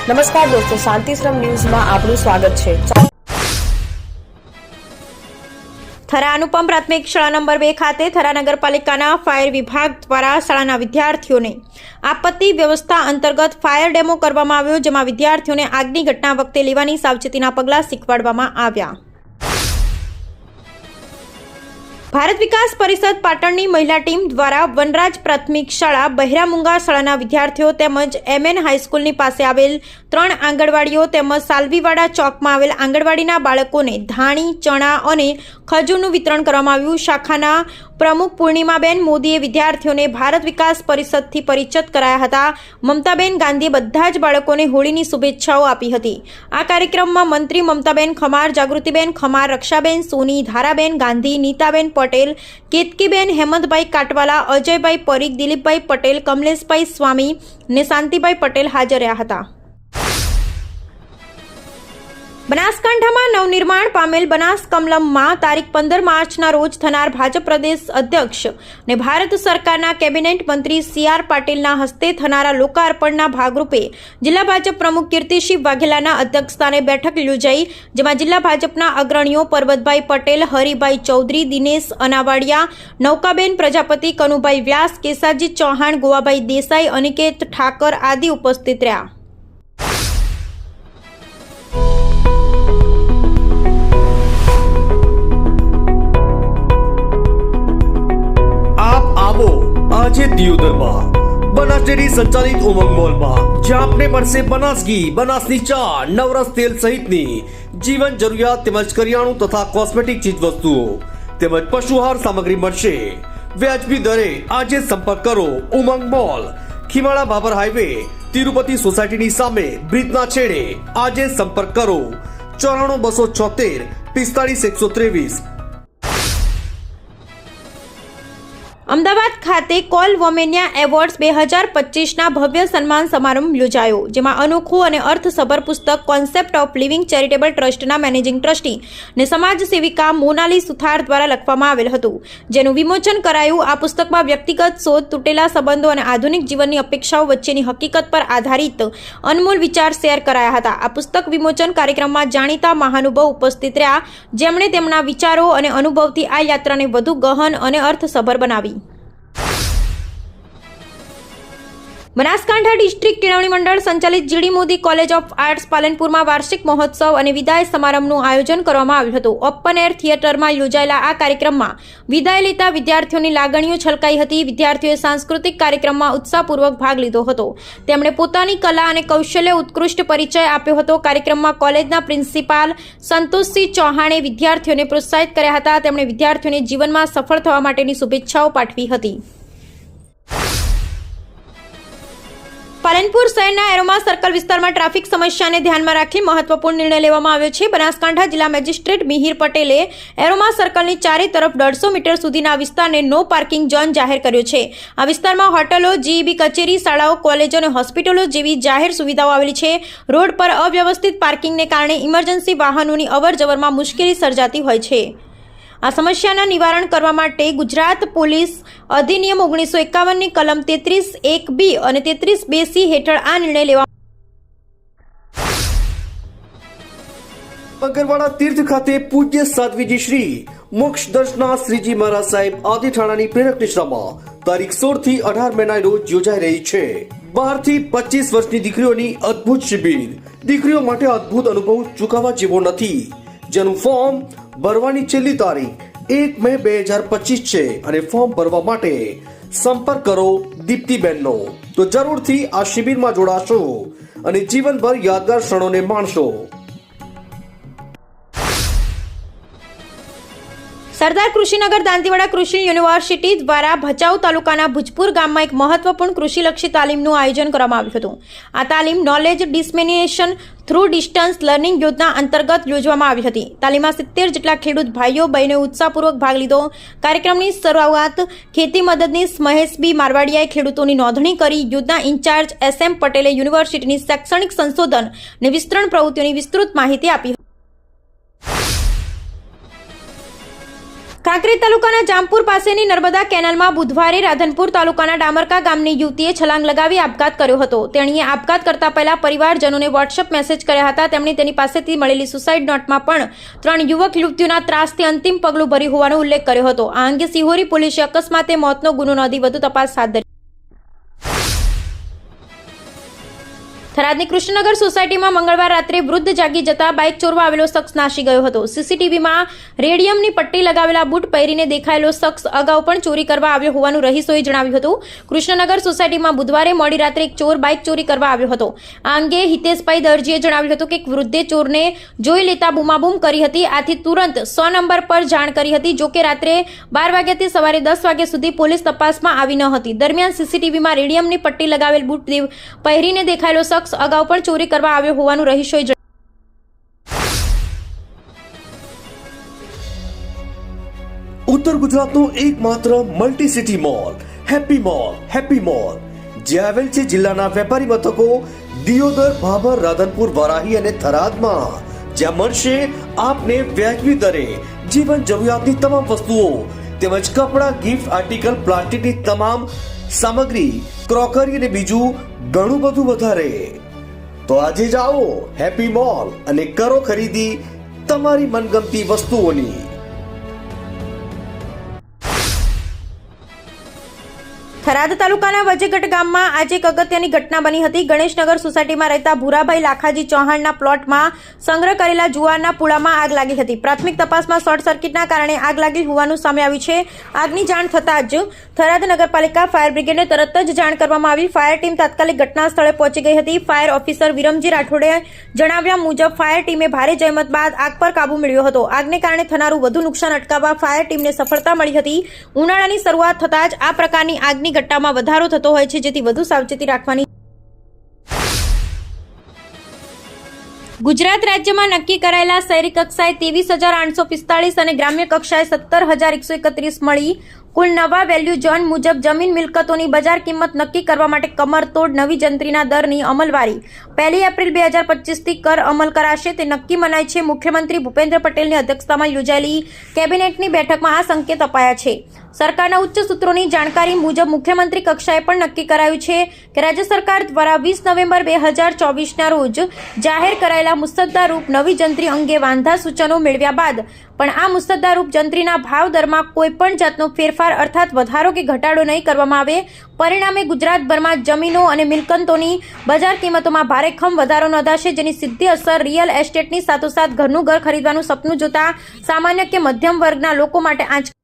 નમસ્કાર દોસ્તો, શાંતિશ્રમ ન્યૂઝમાં આપનું સ્વાગત છે। થરા અનુપમ પ્રાથમિક શાળા નંબર 2 ખાતે થરા નગરપાલિકાના ફાયર વિભાગ દ્વારા શાળાના વિદ્યાર્થીઓને આપત્તિ વ્યવસ્થા અંતર્ગત ફાયર ડેમો કરવામાં આવ્યો, જેમાં વિદ્યાર્થીઓને આગની ઘટના વખતે લેવાની સાવચેતીના પગલાં શીખવાડવામાં આવ્યા। ભારત વિકાસ પરિષદ પાટણની મહિલા ટીમ દ્વારા વનરાજ પ્રાથમિક શાળા, બહેરામુંગા શાળાના વિદ્યાર્થીઓ તેમજ એમએન હાઈસ્કૂલની પાસે આવેલ 3 આંગણવાડીઓ તેમજ સાલવીવાડા ચોકમાં આવેલ આંગણવાડીના બાળકોને ધાણી, ચણા અને ખજૂરનું વિતરણ કરવામાં આવ્યું। શાખાના પ્રમુખ પૂર્ણિમાબેન મોદીએ વિદ્યાર્થીઓને ભારત વિકાસ પરિષદથી પરિચિત કરાયા હતા। મમતાબેન ગાંધીએ બધા જ બાળકોને હોળીની શુભેચ્છાઓ આપી હતી। આ કાર્યક્રમમાં મંત્રી મમતાબેન ખમાર, જાગૃતિબેન ખમાર, રક્ષાબેન સોની, ધારાબેન ગાંધી, નીતાબેન પટેલ, કેતકીબેન, હેમંતભાઈ કાટવાલા, અજયભાઈ પરીખ, દિલીપભાઈ પટેલ, કમલેશભાઈ સ્વામી ને શાંતિભાઈ પટેલ હાજર રહ્યા હતા। બનાસકાંઠામાં નવનિર્માણ પામેલ બનાસ કમલમમાં તારીખ 15 માર્ચના રોજ થનાર ભાજપ પ્રદેશ અધ્યક્ષ અને ભારત સરકારના કેબિનેટ મંત્રી CR પાટીલના હસ્તે થનારા લોકાર્પણના ભાગરૂપે જિલ્લા ભાજપ પ્રમુખ કીર્તિસિંહ વાઘેલાના અધ્યક્ષસ્થાને બેઠક યોજાઈ, જેમાં જિલ્લા ભાજપના અગ્રણીઓ પરબતભાઈ પટેલ, હરિભાઈ ચૌધરી, દિનેશ અનાવાડિયા, નૌકાબેન પ્રજાપતિ, કનુભાઈ વ્યાસ, કેસાજી ચૌહાણ, ગોવાભાઈ દેસાઈ, અનિકેત ઠાકર આદિ ઉપસ્થિત રહ્યા। આજે દિયોદરમાં બનાસ ડેરી સંચાલિત ઉમંગ મોલમાં જ્યાં આપને મળશે બનાસ ઘી, બનાસની ચા, નવરસ તેલ સહિતની જીવન જરૂરિયાત તેમજ કરિયાણું તથા કોસ્મેટિક ચીજ વસ્તુઓ તેમજ પશુહાર સામગ્રી મળશે વ્યાજબી દરે। આજે સંપર્ક કરો ઉમંગ મોલ, ખીમાળા બાબર હાઈવે, તિરુપતિ સોસાયટીની સામે, બ્રિજના છેડે। આજે સંપર્ક કરો 94 276 45 123। અમદાવાદ ખાતે કોલ વોમેનિયા એવોર્ડ્સ 2025ના ભવ્ય સન્માન સમારંભ યોજાયો, જેમાં અનોખું અને અર્થસભર પુસ્તક કોન્સેપ્ટ ઓફ લિવિંગ ચેરિટેબલ ટ્રસ્ટના મેનેજિંગ ટ્રસ્ટી અને સમાજ સેવિકા મોનાલી સુથાર દ્વારા લખવામાં આવેલ હતું, જેનું વિમોચન કરાયું। આ પુસ્તકમાં વ્યક્તિગત શોધ, તૂટેલા સંબંધો અને આધુનિક જીવનની અપેક્ષાઓ વચ્ચેની હકીકત પર આધારિત અનમોલ વિચાર શેર કરાયા હતા। આ પુસ્તક વિમોચન કાર્યક્રમમાં જાણીતા મહાનુભાવ ઉપસ્થિત રહ્યા, જેમણે તેમના વિચારો અને અનુભવથી આ યાત્રાને વધુ ગહન અને અર્થસભર બનાવી। બનાસકાંઠા ડિસ્ટ્રિક્ટ કેળવણી મંડળ સંચાલિત GD Modi college of arts પાલનપુરમાં વાર્ષિક મહોત્સવ અને વિદાય સમારંભનું આયોજન કરવામાં આવ્યું હતું। ઓપન એર થિયેટરમાં યોજાયેલા આ કાર્યક્રમમાં વિદાય લેતા વિદ્યાર્થીઓની લાગણીઓ છલકાઈ હતી। વિદ્યાર્થીઓએ સાંસ્કૃતિક કાર્યક્રમમાં ઉત્સાહપૂર્વક ભાગ લીધો હતો। તેમણે પોતાની કલા અને કૌશલ્ય ઉત્કૃષ્ટ પરિચય આપ્યો હતો। કાર્યક્રમમાં કોલેજના પ્રિન્સિપાલ સંતોષસિંહ ચૌહાણે વિદ્યાર્થીઓને પ્રોત્સાહિત કર્યા હતા। તેમણે વિદ્યાર્થીઓને જીવનમાં સફળ થવા માટેની શુભેચ્છાઓ પાઠવી હતી। પાલનપુર શહેરના એરોમા સર્કલ વિસ્તારમાં ટ્રાફિક સમસ્યાને ધ્યાનમાં રાખી મહત્વપૂર્ણ નિર્ણય લેવામાં આવ્યો છે। બનાસકાંઠા જિલ્લા મેજિસ્ટ્રેટ મિહિર પટેલે એરોમા સર્કલની ચારે તરફ 150 મીટર સુધીના વિસ્તારને નો પાર્કિંગ ઝોન જાહેર કર્યો છે। આ વિસ્તારમાં હોટલો, જીઈબી કચેરી, શાળાઓ, કોલેજો અને હોસ્પિટલો જેવી જાહેર સુવિધાઓ આવેલી છે। રોડ પર અવ્યવસ્થિત પાર્કિંગને કારણે ઇમરજન્સી વાહનોની અવરજવરમાં મુશ્કેલી સર્જાતી હોય છે। આ સમસ્યાના નિવારણ કરવા માટે ગુજરાત પોલીસ અધિનિયમ 1951ની કલમ 33(1)B અને 33(2)C હેઠળ આ નિર્ણય લેવા। મકરવાડા તીર્થ ખાતે પૂજ્ય સાધ્વીજી શ્રી મોક્ષ દર્શના શ્રીજી મહારાજ સાહેબ આદિઠાણાની પ્રેરક નિશ્રામાં તારીખ 16 થી 18 મેના રોજ યોજાઈ રહી છે। 12 થી 25 વર્ષની દીકરીઓની અદ્ભુત શિબિર। દીકરીઓ માટે અદ્ભુત અનુભવ ચૂકવવા જેવો નથી, જેનું ફોર્મ ભરવાની છેલ્લી તારીખ 1 મે 2025 છે અને ફોર્મ ભરવા માટે સંપર્ક કરો દીપ્તિબેનનો। તો જરૂરથી આ શિબિરમાં જોડાશો અને જીવનભર યાદગાર ક્ષણોને માણશો। સરદાર કૃષિનગર દાંતીવાડા કૃષિ યુનિવર્સિટી દ્વારા ભચાઉ તાલુકાના ભુજપુર ગામમાં એક મહત્વપૂર્ણ કૃષિલક્ષી તાલીમનું આયોજન કરવામાં આવ્યું હતું। આ તાલીમ knowledge dissemination through distance learning યોજના અંતર્ગત યોજવામાં આવી હતી। તાલીમમાં 70 જેટલા ખેડૂત ભાઈઓ બહેનોએ ઉત્સાહપૂર્વક ભાગ લીધો। કાર્યક્રમની શરૂઆત ખેતી મદદનીશ મહેશ બી મારવાડિયાએ ખેડૂતોની નોંધણી કરી। યોજના ઇન્ચાર્જ SM પટેલે યુનિવર્સિટીની શૈક્ષણિક સંશોધન અને વિસ્તરણ પ્રવૃત્તિઓની વિસ્તૃત માહિતી આપી। કાંકરેજ તાલુકાના જામપુર પાસેની નર્મદા કેનાલમાં બુધવારે રાધનપુર તાલુકાના ડામરકા ગામની યુવતીએ છલાંગ લગાવી આપઘાત કર્યો હતો. તેણીએ આપઘાત કરતા પહેલા પરિવારજનોને વોટ્સએપ મેસેજ કર્યા હતા. તેમણે તેની પાસેથી મળેલી સુસાઇડ નોટમાં પણ 3 યુવક યુવતીઓના ત્રાસથી અંતિમ પગલું ભર્યું હોવાનો ઉલ્લેખ કર્યો હતો. આ અંગે સિહોરી પોલીસે અકસ્માતે મોતનો ગુનો નોંધી વધુ તપાસ હાથ ધરી. થરાદની કૃષ્ણનગર સોસાયટીમાં મંગળવાર રાત્રે વૃદ્ધ જાગી જતા બાઇક ચોરવા આવેલો શખ્સ નાસી ગયો હતો. સીસીટીવીમાં રેડિયમની પટ્ટી લગાવેલા બૂટ પહેરીને દેખાયેલો શખ્સ અગાઉ પણ ચોરી કરવા આવ્યો હોવાનું રહીશોએ જણાવ્યું હતું. કૃષ્ણનગર સોસાયટીમાં બુધવારે મોડી રાત્રે એક ચોર બાઇક ચોરી કરવા આવ્યો હતો. આ અંગે હિતેશભાઈ દરજીએ જણાવ્યું હતું કે એક વૃદ્ધે ચોરને જોઈ લેતા બૂમાબૂમ કરી હતી. આથી તુરંત 100 નંબર પર જાણ કરી હતી. જોકે રાત્રે 12 વાગ્યાથી સવારે 10 વાગ્યા સુધી પોલીસ તપાસમાં આવી ન હતી. દરમિયાન સીસીટીવીમાં રેડિયમની પટ્ટી લગાવેલ બૂટ પહેરીને દેખાયેલો શખ્સ અગાઉ પણ ચોરી કરવા આવ્યો હોવાનું રહીશોએ જણાવ્યું. ઉત્તર ગુજરાતનો એકમાત્ર multi city mall happy mall જે આવેલ છે જિલ્લાના વેપારી મથકો દિયોદર, ભાભર, રાધનપુર, વારાહી અને થરાદમાં, જ્યાં મળશે આપને વ્યાજબી દરે જીવન જરૂરિયાતની તમામ વસ્તુઓ તેમજ કપડાં, ગિફ્ટ આર્ટિકલ, પ્લાસ્ટિકની તમામ સામગ્રી, ક્રોકરી અને બીજું ઘણું બધું વધારે. તો આજે જાઓ હેપી મોલ અને કરો ખરીદી તમારી મનગમતી વસ્તુઓની. થરાદ તાલુકાના વજેગઢ ગામમાં આજે એક અગત્યની ઘટના બની હતી. ગણેશનગર સોસાયટીમાં રહેતા ભૂરાભાઈ લાખાજી ચૌહાણના પ્લોટમાં સંગ્રહ કરેલા જુવારના પૂળામાં આગ લાગી હતી. પ્રાથમિક તપાસમાં શોર્ટ સર્કિટના કારણે આગ લાગી હોવાનું સામે આવ્યું છે. આગની જાણ થતાં જ થરાદ નગરપાલિકા ફાયર બ્રિગેડને તરત જ જાણ કરવામાં આવી. ફાયર ટીમ તાત્કાલિક ઘટના સ્થળે પહોંચી ગઈ હતી. ફાયર ઓફિસર વિરમજી રાઠોડે જણાવ્યા મુજબ ફાયર ટીમે ભારે જહેમત બાદ આગ પર કાબુ મેળવ્યો હતો. આગને કારણે થનારું વધુ નુકસાન અટકાવવા ફાયર ટીમને સફળતા મળી હતી. ઉનાળાની શરૂઆત થતાં જ આ પ્રકારની આગની ઘટનામાં વધારો થતો હોય છે, જેથી વધુ સાવચેતી રાખવાની. ગુજરાત રાજ્યમાં નક્કી કરાયેલા શહેરી કક્ષાએ 23,845 અને ગ્રામ્ય કક્ષાએ 17,131 મળી કુલ નવા વેલ્યુ ઝોન મુજબ જમીન મિલકતોની બજાર કિંમત નક્કી કરવા માટે કમરતોડ નવી જંત્રીના દરની અમલવારી 1 એપ્રિલ 2025થી કર અમલ કરાશે તે નક્કી મનાય છે. મુખ્યમંત્રી ભૂપેન્દ્ર પટેલની અધ્યક્ષતામાં યોજાયેલી કેબિનેટની બેઠકમાં આ સંકેત અપાયા છે. સરકારના ઉચ્ચ સૂત્રોની જાણકારી મુજબ મુખ્યમંત્રી કક્ષાએ પણ નક્કી કરાયું છે કે રાજ્ય સરકાર દ્વારા 20 નવેમ્બર 2024ના રોજ જાહેર કરાયેલા મુસદ્દારૂપ નવી જંત્રી અંગે વાંધા સૂચનો મેળવ્યા બાદ પણ આ મુસદ્દારૂપ જંત્રીના ભાવ દરમાં કોઈ પણ જાતનો ફેરફાર અર્થાત વધારો કે ઘટાડો નહીં કરવામાં આવે. પરિણામે ગુજરાતભરમાં જમીનો અને મિલકતોની બજાર કિંમતોમાં ભારેખમ વધારો નોંધાશે, જેની સીધી અસર રિયલ એસ્ટેટની સાથોસાથ ઘરનું ઘર ખરીદવાનું સપનું જોતા સામાન્ય કે મધ્યમ વર્ગના લોકો માટે આંચ